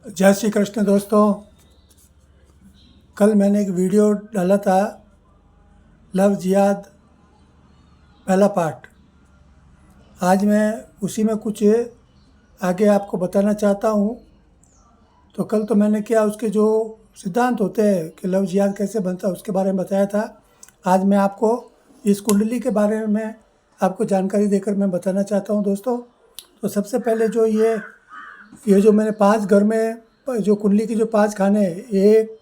जय श्री कृष्ण दोस्तों। कल मैंने एक वीडियो डाला था, लव जिहाद पहला पार्ट। आज मैं उसी में कुछ आगे आपको बताना चाहता हूँ। तो कल तो मैंने क्या उसके जो सिद्धांत होते हैं कि लव जिहाद कैसे बनता है उसके बारे में बताया था। आज मैं आपको इस कुंडली के बारे में आपको जानकारी देकर मैं बताना चाहता हूँ दोस्तों। तो सबसे पहले जो ये जो मैंने 5 घर में जो कुंडली की जो 5 खाने हैं, एक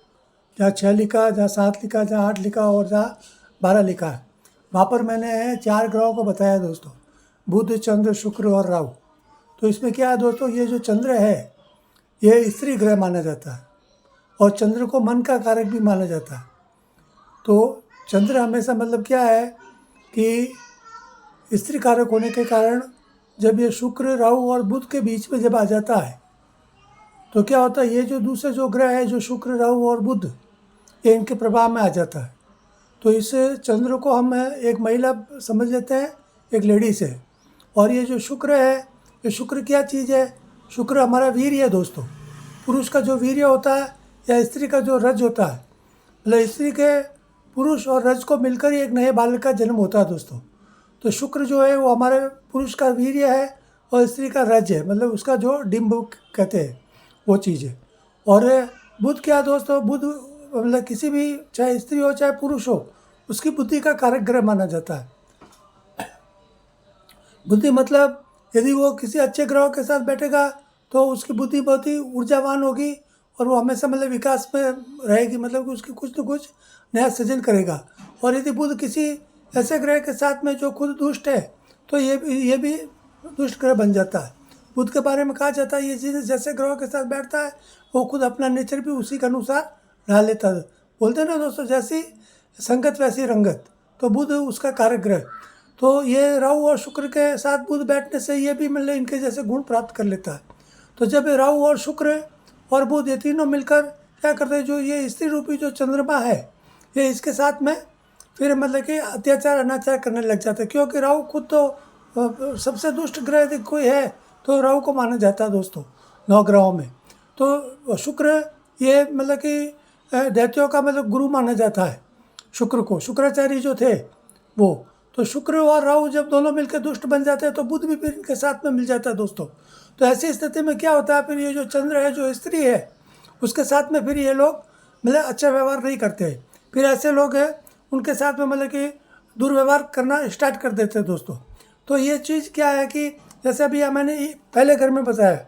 जहाँ 6 लिखा, जहाँ 7 लिखा, जहाँ 8 लिखा और जहाँ 12 लिखा है, वहाँ पर मैंने 4 ग्रहों को बताया दोस्तों, बुध, चंद्र, शुक्र और राहु। तो इसमें क्या है दोस्तों, ये जो चंद्र है ये स्त्री ग्रह माना जाता है और चंद्र को मन का कारक भी माना जाता है। तो चंद्र हमेशा मतलब क्या है कि स्त्री कारक होने के कारण जब ये शुक्र, राहु और बुध के बीच में जब आ जाता है तो क्या होता है, ये जो दूसरे जो ग्रह है जो शुक्र, राहु और बुध, ये इनके प्रभाव में आ जाता है। तो इस चंद्र को हम एक महिला समझ लेते हैं, एक लेडीज है। और ये जो शुक्र है, ये शुक्र क्या चीज़ है? शुक्र हमारा वीर्य है दोस्तों। पुरुष का जो वीर्य होता है या स्त्री का जो रज होता है, मतलब स्त्री के पुरुष और रज को मिलकर ही एक नए बालक का जन्म होता है दोस्तों। तो शुक्र जो है वो हमारे पुरुष का वीर्य है और स्त्री का रज है, मतलब उसका जो डिम्ब कहते हैं वो चीज़ है। और बुध क्या दोस्तों? बुध मतलब किसी भी, चाहे स्त्री हो चाहे पुरुष हो, उसकी बुद्धि का कारक ग्रह माना जाता है। बुद्धि मतलब यदि वो किसी अच्छे ग्रह के साथ बैठेगा तो उसकी बुद्धि बहुत ही ऊर्जावान होगी और वो हमेशा मतलब विकास में रहेगी, मतलब कि उसकी कुछ न कुछ नया सृजन करेगा। और यदि बुध किसी ऐसे ग्रह के साथ में जो खुद दुष्ट है तो ये भी दुष्ट ग्रह बन जाता है। बुध के बारे में कहा जाता है, ये चीज़ जैसे ग्रहों के साथ बैठता है वो खुद अपना नेचर भी उसी के अनुसार ढाल लेता है। बोलते हैं ना दोस्तों, जैसी संगत वैसी रंगत। तो बुध उसका कारक ग्रह। तो ये राहु और शुक्र के साथ बुध बैठने से ये भी मतलब इनके जैसे गुण प्राप्त कर लेता है। तो जब राहु और शुक्र और बुध ये तीनों मिलकर क्या करते हैं, जो ये स्त्री रूपी जो चंद्रमा है ये इसके साथ में फिर मतलब कि अत्याचार अनाचार करने लग जाता है। क्योंकि राहु खुद तो सबसे दुष्ट ग्रह यदि कोई है तो राहु को माना जाता है दोस्तों 9 ग्रहों में। तो शुक्र ये मतलब कि दैत्यों का मतलब गुरु माना जाता है शुक्र को, शुक्राचार्य जो थे वो। तो शुक्र और राहु जब दोनों मिलकर दुष्ट बन जाते हैं तो बुध भी फिर इनके साथ में मिल जाता है दोस्तों। तो ऐसी स्थिति में क्या होता है, फिर ये जो चंद्र है जो स्त्री है उसके साथ में फिर ये लोग मतलब अच्छा व्यवहार नहीं करते। फिर ऐसे लोग हैं उनके साथ में मतलब कि दुर्व्यवहार करना स्टार्ट कर देते हैं दोस्तों। तो ये चीज़ क्या है कि जैसे अभी मैंने पहले घर में बताया,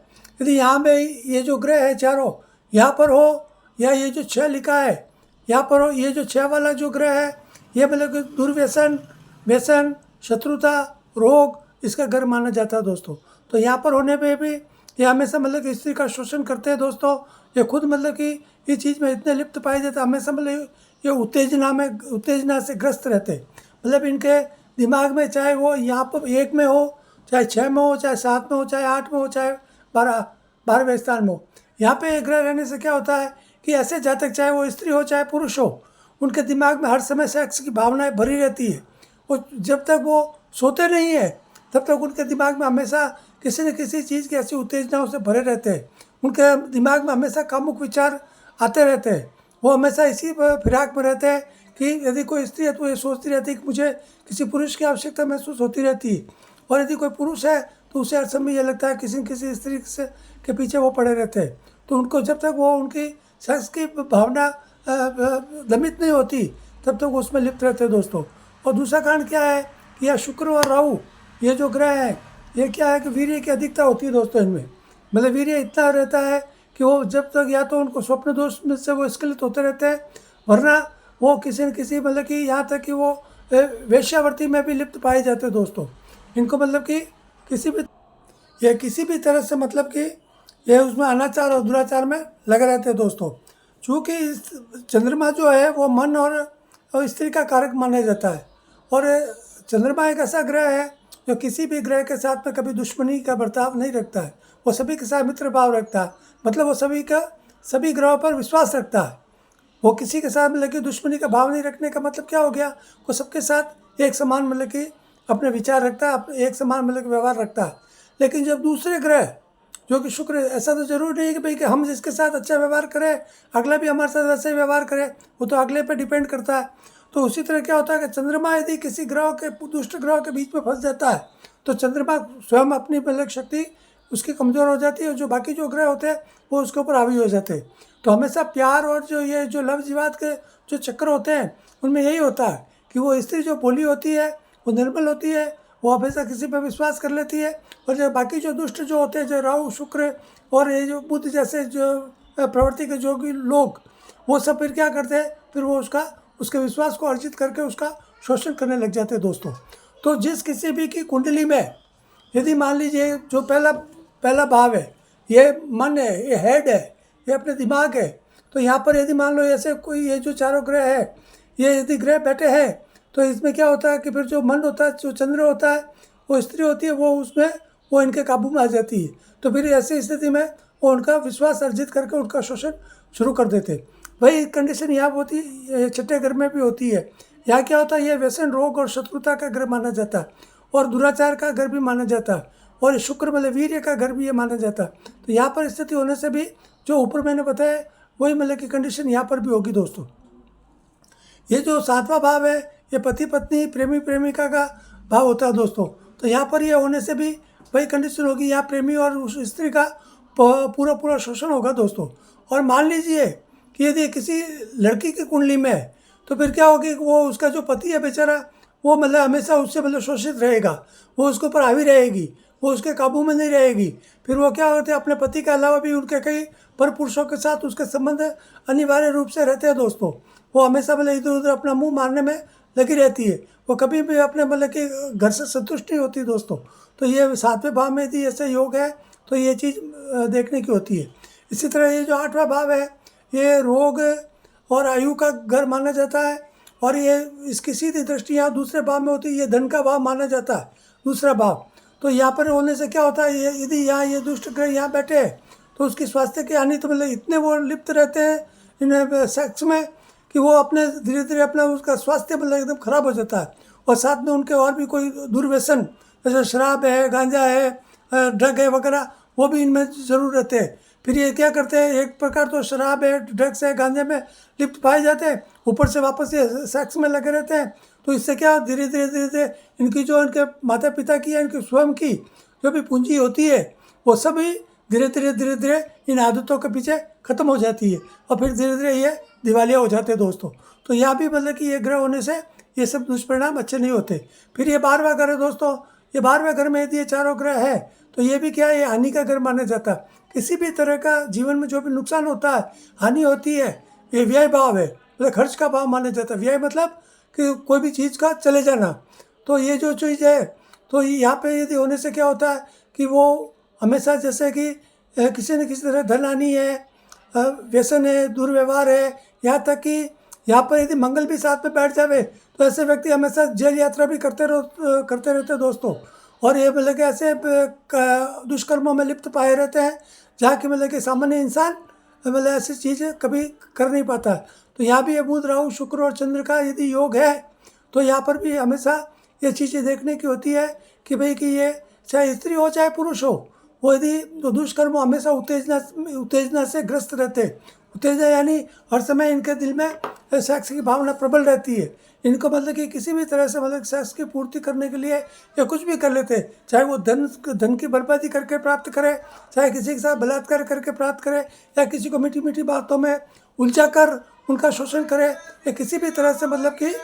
यदि यहाँ पे ये जो ग्रह है चारों यहाँ पर हो या ये जो 6 लिखा है यहाँ पर हो, ये जो 6 वाला जो ग्रह है ये मतलब कि दुर्व्यसन, व्यसन, शत्रुता, रोग इसका घर माना जाता है दोस्तों। तो यहाँ पर होने पे भी ये हमेशा मतलब कि स्त्री का शोषण करते हैं दोस्तों। ये खुद मतलब कि इस चीज़ में इतने लिप्त पाए जाते हैं, हमेशा मतलब ये उत्तेजना से ग्रस्त रहते हैं। मतलब इनके दिमाग में चाहे वो यहाँ पर 1 में हो, चाहे 6 में हो, चाहे 7 में हो, चाहे 8 में हो, चाहे 12वें स्थान में हो, यहाँ पे एक ग्रह रहने से क्या होता है कि ऐसे जातक चाहे वो स्त्री हो चाहे पुरुष हो, उनके दिमाग में हर समय सेक्स की भावनाएं भरी रहती है। वो जब तक वो सोते नहीं है तब तक उनके दिमाग में हमेशा किसी न किसी चीज़ की ऐसी उत्तेजनाओं से भरे रहते हैं। उनके दिमाग में हमेशा कामुक विचार आते रहते हैं। वो हमेशा इसी फिराक में रहते हैं कि यदि कोई स्त्री है तो ये सोचती रहती है कि मुझे किसी पुरुष की आवश्यकता महसूस होती रहती है। और यदि कोई पुरुष है तो उसे हर समय ये लगता है किसी न किसी स्त्री से के पीछे वो पड़े रहते हैं। तो उनको जब तक वो उनकी सेक्स की भावना दमित नहीं होती तब तक वो उसमें लिप्त रहते हैं दोस्तों। और दूसरा कारण क्या है कि यह शुक्र और राहु ये जो ग्रह है ये क्या है कि वीर्य की अधिकता होती है दोस्तों इनमें। मतलब वीर्य इतना रहता है कि वो जब तक या तो उनको स्वप्न दोष में से वो स्खलित होते रहते हैं, वरना वो किसी न किसी मतलब कि यहाँ तक कि वो वेश्यावृत्ति में भी लिप्त पाए जाते हैं दोस्तों। इनको मतलब कि किसी भी तरह से मतलब कि ये उसमें अनाचार और दुराचार में लगे रहते हैं दोस्तों। चूँकि चंद्रमा जो है वो मन और स्त्री का कारक माना जाता है। और चंद्रमा एक ऐसा ग्रह है जो किसी भी ग्रह के साथ में कभी दुश्मनी का बर्ताव नहीं रखता है। वो सभी के साथ मित्र भाव रखता है, मतलब वो सभी ग्रहों पर विश्वास रखता है। वो किसी के साथ मतलब कि दुश्मनी का भाव नहीं रखने का मतलब क्या हो गया, वो सबके साथ एक समान मतलब कि अपने विचार रखता है, एक समान मतलब कि व्यवहार रखता है। लेकिन जब दूसरे ग्रह जो कि शुक्र, ऐसा तो जरूरी नहीं है कि भाई कि हम जिसके साथ अच्छा व्यवहार करें अगला भी हमारे साथ वैसे ही व्यवहार करे, वो तो अगले पे डिपेंड करता है। तो उसी तरह क्या होता है कि चंद्रमा यदि किसी ग्रह के दुष्ट ग्रह के बीच में फंस जाता है तो चंद्रमा स्वयं अपनी मतलब शक्ति उसकी कमज़ोर हो जाती है, और जो बाकी जो ग्रह होते हैं वो उसके ऊपर हावी हो जाते हैं। तो हमेशा प्यार और जो ये जो लव जिहाद के जो चक्कर होते हैं उनमें यही होता है कि वो स्त्री जो भोली होती है, वो निर्मल होती है, वो हमेशा किसी पर विश्वास कर लेती है, और जो बाकी जो दुष्ट जो होते हैं, जो राहु शुक्र और ये जो बुध जैसे जो प्रवृत्ति के जो भी लोग, वो सब फिर क्या करते हैं, फिर वो उसके विश्वास को अर्जित करके उसका शोषण करने लग जाते हैं दोस्तों। तो जिस किसी भी की कुंडली में यदि मान लीजिए जो पहला भाव है, ये मन है, ये हेड है, ये अपने दिमाग है, तो यहाँ पर यदि मान लो ऐसे कोई ये जो चारों ग्रह है, ये यदि ग्रह बैठे हैं, तो इसमें क्या होता है कि फिर जो मन होता है, जो चंद्र होता है, वो स्त्री होती है, वो इनके काबू में आ जाती है। तो फिर ऐसी स्थिति में वो उनका विश्वास अर्जित करके उनका शोषण शुरू कर देते। वही कंडीशन यहाँ होती है, छठे घर में भी होती है। यहाँ क्या होता है, ये व्यसन, रोग और शत्रुता का घर माना जाता है, और दुराचार का घर भी माना जाता है, और शुक्र मतलब वीर्य का घर भी ये माना जाता है। तो यहाँ पर स्थिति होने से भी जो ऊपर मैंने बताया वही मतलब की कंडीशन यहाँ पर भी होगी दोस्तों। ये जो सातवां भाव है, ये पति पत्नी प्रेमी प्रेमिका का भाव होता है दोस्तों। तो यहाँ पर ये होने से भी वही कंडीशन होगी, यहाँ प्रेमी और उस स्त्री का पूरा शोषण होगा दोस्तों। और मान लीजिए कि यदि किसी लड़की की कुंडली में है तो फिर क्या होगी, वो उसका जो पति है बेचारा, वो मतलब हमेशा उससे मतलब शोषित रहेगा, वो उसके ऊपर हावी रहेगी, वो उसके काबू में नहीं रहेगी। फिर वो क्या होते हैं, अपने पति के अलावा भी उनके कई पर पुरुषों के साथ उसके संबंध अनिवार्य रूप से रहते हैं दोस्तों। वो हमेशा मतलब इधर उधर अपना मुंह मारने में लगी रहती है, वो कभी भी अपने मतलब कि घर से संतुष्ट नहीं होती दोस्तों। तो ये सातवें भाव में यदि ऐसे योग है तो ये चीज़ देखने की होती है। इसी तरह ये जो आठवां भाव है, ये रोग और आयु का घर माना जाता है, और ये इसकी सीधी दृष्टि यहाँ दूसरे भाव में होती है, ये धन का भाव माना जाता है, दूसरा भाव। तो यहाँ पर होने से क्या होता है, ये यदि यहाँ ये दुष्ट ग्रह यहाँ बैठे हैं तो उसकी स्वास्थ्य की हानि, तो मतलब इतने वो लिप्त रहते हैं इन सेक्स में कि वो अपने धीरे धीरे अपना उसका स्वास्थ्य मतलब एकदम खराब हो जाता है। और साथ में उनके और भी कोई दुर्व्यसन जैसे शराब है, गांजा है, ड्रग है वगैरह, वो भी इनमें ज़रूर रहते हैं। फिर ये क्या करते हैं, एक प्रकार तो शराब है, ड्रग्स है, गांजे में लिप्त पाए जाते हैं, ऊपर से वापस ये सेक्स में लगे रहते हैं। तो इससे क्या धीरे धीरे इनकी जो इनके माता पिता की या इनकी स्वयं की जो भी पूंजी होती है वो सभी धीरे धीरे इन आदतों के पीछे ख़त्म हो जाती है, और फिर धीरे धीरे ये दिवालिया हो जाते हैं दोस्तों। तो यहाँ भी मतलब कि ये ग्रह होने से ये सब दुष्परिणाम अच्छे नहीं होते। फिर ये 12वां घर है दोस्तों, ये 12वें घर में यदि ये चारों ग्रह है तो ये भी क्या है, ये हानि का घर माना जाता है। किसी भी तरह का जीवन में जो भी नुकसान होता है, हानि होती है, ये व्यय भाव है, मतलब खर्च का भाव माना जाता है। व्यय मतलब कि कोई भी चीज़ का चले जाना। तो ये जो चीज़ है, तो यहाँ पे यदि होने से क्या होता है कि वो हमेशा जैसे कि किसी न किसी तरह धन हानि है, व्यसन है, दुर्व्यवहार है, यहाँ तक कि यहाँ पर यदि मंगल भी साथ में बैठ जावे तो ऐसे व्यक्ति हमेशा जेल यात्रा भी करते रहते दोस्तों। और ये मतलब कि ऐसे दुष्कर्मों में लिप्त पाए रहते हैं जहाँ की मतलब कि सामान्य इंसान मतलब ऐसी चीज़ें कभी कर नहीं पाता। तो यहाँ भी ये बुध राहु शुक्र और चंद्र का यदि योग है तो यहाँ पर भी हमेशा ये चीज़ें देखने की होती है कि भाई कि ये चाहे स्त्री हो चाहे पुरुष हो, वो यदि तो दुष्कर्म हमेशा उत्तेजना से ग्रस्त रहते। उत्तेजना यानी हर समय इनके दिल में सेक्स की भावना प्रबल रहती है। इनको मतलब कि किसी भी तरह से मतलब सेक्स की पूर्ति करने के लिए ये कुछ भी कर लेते, चाहे वो धन की बर्बादी करके प्राप्त करे, चाहे किसी के साथ बलात्कार करके प्राप्त करे, या किसी को मीठी मीठी बातों में उलझा कर उनका शोषण करे, या किसी भी तरह से मतलब कि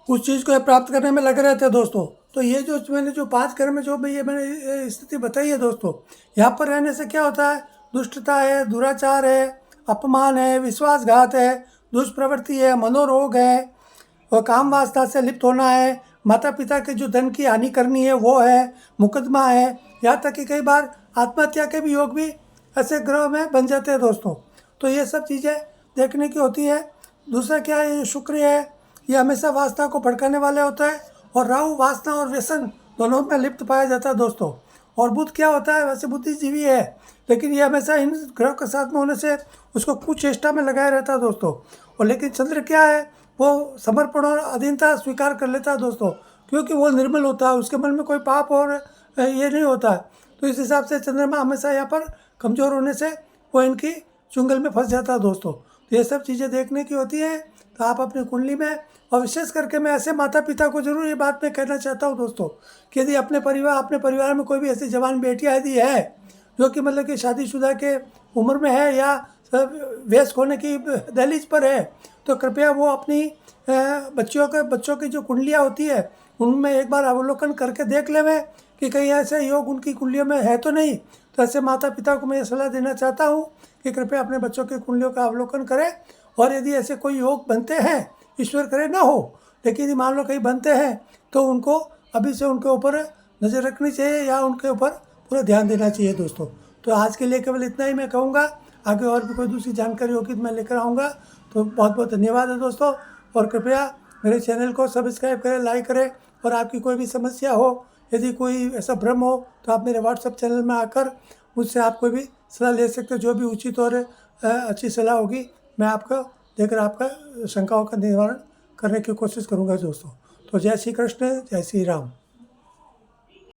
उस चीज़ को प्राप्त करने में लगे रहते हैं दोस्तों। तो ये जो मैंने जो 5 घर में जो भी ये मैंने स्थिति बताई है दोस्तों, यहाँ पर रहने से क्या होता है, दुष्टता है, दुराचार है, अपमान है, विश्वासघात है, दुष्प्रवृत्ति है, मनोरोग है, और काम वासना से लिप्त होना है, माता पिता के जो धन की हानि करनी है वो है, मुकदमा है, यहाँ तक कि कई बार आत्महत्या के भी योग भी ऐसे ग्रह में बन जाते हैं दोस्तों। तो ये सब चीज़ें देखने की होती है। दूसरा क्या है, ये शुक्र है, ये हमेशा वासना को भड़काने वाले होता है, और राहु वासना और व्यसन दोनों में लिप्त पाया जाता है दोस्तों। और बुध क्या होता है, वैसे बुद्धिजीवी है, लेकिन ये हमेशा इन ग्रह के साथ में होने से उसको कुचेष्टा में लगाया रहता है दोस्तों। और लेकिन चंद्र क्या है, वो समर्पण और अधीनता स्वीकार कर लेता है दोस्तों, क्योंकि वो निर्मल होता है, उसके मन में कोई पाप और ये नहीं होता है। तो इस हिसाब से चंद्रमा हमेशा यहाँ पर कमज़ोर होने से वो इनकी चुंगल में फंस जाता है दोस्तों। तो ये सब चीज़ें देखने की होती हैं। तो आप अपनी कुंडली में, और विशेष करके मैं ऐसे माता पिता को ज़रूर ये बात मैं कहना चाहता हूँ दोस्तों, कि यदि अपने परिवार में कोई भी ऐसी जवान बेटियाँ यदि है जो कि मतलब कि शादीशुदा के उम्र में है या वयस्क होने की दहलीज पर है, तो कृपया वो अपनी बच्चों की जो कुंडलियाँ होती है उनमें एक बार अवलोकन करके देख लेवें कि कहीं ऐसे योग उनकी कुंडलियों में है तो नहीं। तो ऐसे माता पिता को मैं ये सलाह देना चाहता हूँ कि कृपया अपने बच्चों की कुंडलियों का अवलोकन करें, और यदि ऐसे कोई योग बनते हैं, ईश्वर करे ना हो, लेकिन यदि मान लो कहीं बनते हैं तो उनको अभी से उनके ऊपर नज़र रखनी चाहिए या उनके ऊपर पूरा ध्यान देना चाहिए दोस्तों। तो आज के लिए केवल इतना ही मैं कहूँगा, आगे और भी कोई दूसरी जानकारी होगी तो मैं लेकर आऊँगा। तो बहुत बहुत धन्यवाद है दोस्तों, और कृपया मेरे चैनल को सब्सक्राइब करें, लाइक करें, और आपकी कोई भी समस्या हो, यदि कोई ऐसा भ्रम हो, तो आप मेरे व्हाट्सएप चैनल में आकर मुझसे आप कोई भी सलाह ले सकते हो। जो भी उचित और अच्छी सलाह होगी मैं आपको देकर आपका शंकाओं का निवारण करने की कोशिश करूँगा दोस्तों। तो जय श्री कृष्ण, जय श्री राम।